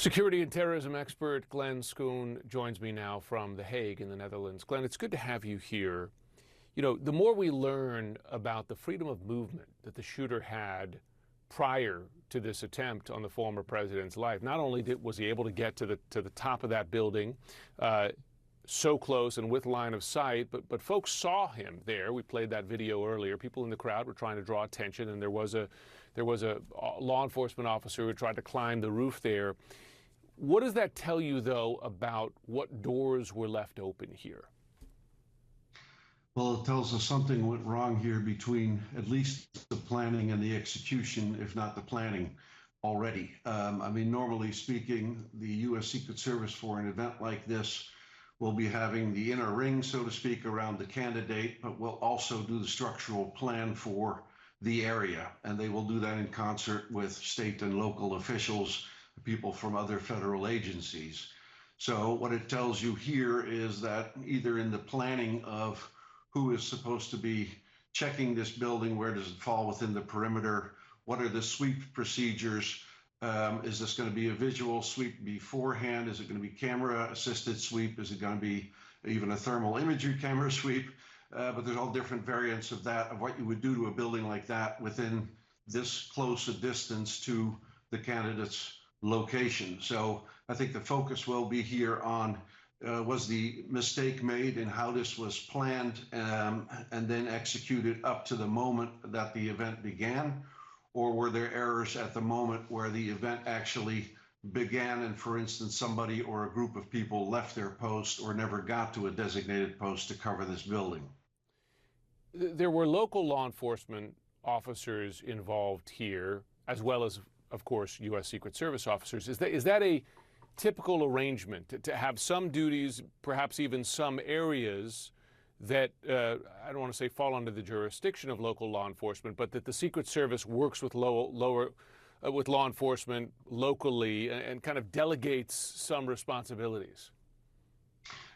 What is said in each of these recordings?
Security and terrorism expert Glenn Schoen joins me now from The Hague in the Netherlands. Glenn, it's good to have you here. You know, the more we learn about the freedom of movement that the shooter had prior to this attempt on the former president's life, not only was he able to get to the top of that building so close and with line of sight, but folks saw him there. We played that video earlier. People in the crowd were trying to draw attention, and there was a law enforcement officer who tried to climb the roof there. What does that tell you, though, about what doors were left open here? Well, it tells us something went wrong here between at least the planning and the execution, if not the planning already. I mean, normally speaking, the U.S. Secret Service for an event like this will be having the inner ring, so to speak, around the candidate, but will also do the structural plan for the area. And they will do that in concert with state and local officials, people from other federal agencies. So what it tells you here is that either in the planning of who is supposed to be checking this building, where does it fall within the perimeter, what are the sweep procedures, is this going to be a visual sweep beforehand, is it going to be camera assisted sweep, is it going to be even a thermal imagery camera sweep, but there's all different variants of that, of what you would do to a building like that within this close a distance to the candidate's location. So I think the focus will be here on was the mistake made in how this was planned and then executed up to the moment that the event began, or were there errors at the moment where the event actually began and, for instance, somebody or a group of people left their post or never got to a designated post to cover this building? There were local law enforcement officers involved here, as well as, of course, U.S. Secret Service officers. Is that a typical arrangement to have some duties, perhaps even some areas that I don't want to say fall under the jurisdiction of local law enforcement, but that the Secret Service works with with law enforcement locally and kind of delegates some responsibilities?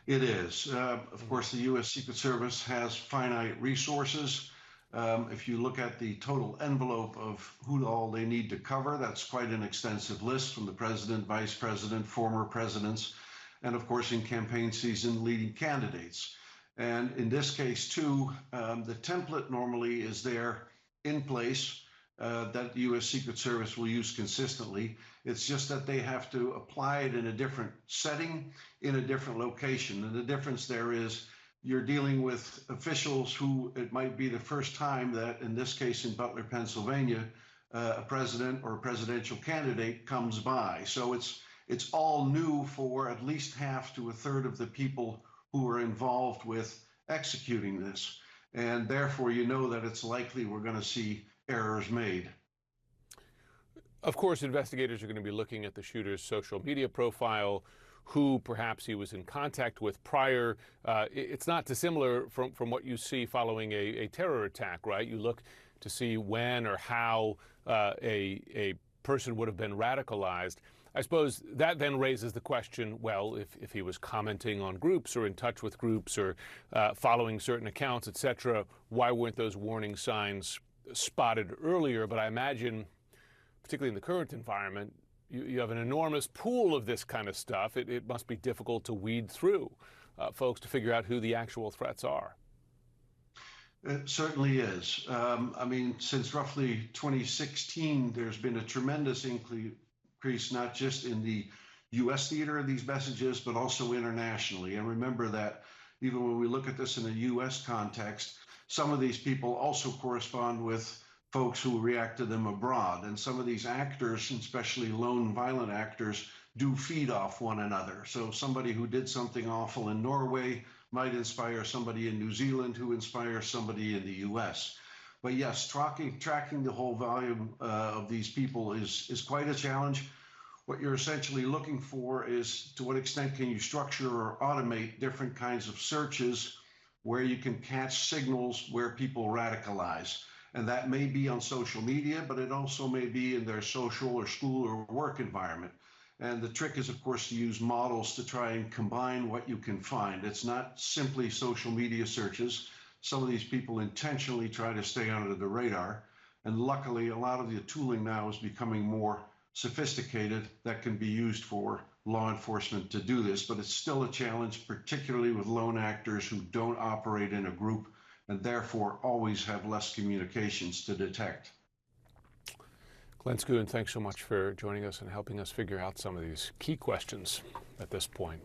It is. Of course, the U.S. Secret Service has finite resources. If you look at the total envelope of who all they need to cover, that's quite an extensive list, from the president, vice president, former presidents, and of course in campaign season, leading candidates. And in this case too, the template normally is there in place that the U.S. Secret Service will use consistently. It's just that they have to apply it in a different setting, in a different location. And the difference there is you're dealing with officials who it might be the first time that, in this case in Butler, Pennsylvania, a president or a presidential candidate comes by. So it's all new for at least half to a third of the people who are involved with executing this. And therefore, you know that it's likely we're going to see errors made. Of course, investigators are going to be looking at the shooter's social media profile, who perhaps he was in contact with prior. It's not dissimilar from what you see following a terror attack, right? You look to see when or how a person would have been radicalized. I suppose that then raises the question, well, if he was commenting on groups or in touch with groups or following certain accounts, etc., why weren't those warning signs spotted earlier? But I imagine, particularly in the current environment, you have an enormous pool of this kind of stuff. It must be difficult to weed through folks to figure out who the actual threats are. It certainly is. I mean, since roughly 2016, there's been a tremendous increase, not just in the U.S. theater of these messages, but also internationally. And remember that even when we look at this in a U.S. context, some of these people also correspond with folks who react to them abroad. And some of these actors, especially lone violent actors, do feed off one another. So somebody who did something awful in Norway might inspire somebody in New Zealand who inspires somebody in the US. But yes, tracking the whole volume of these people is quite a challenge. What you're essentially looking for is to what extent can you structure or automate different kinds of searches where you can catch signals where people radicalize. And that may be on social media, but it also may be in their social or school or work environment. And the trick is, of course, to use models to try and combine what you can find. It's not simply social media searches. Some of these people intentionally try to stay under the radar. And luckily, a lot of the tooling now is becoming more sophisticated that can be used for law enforcement to do this, but it's still a challenge, particularly with lone actors who don't operate in a group and therefore always have less communications to detect. Glenn Schoon, thanks so much for joining us and helping us figure out some of these key questions at this point.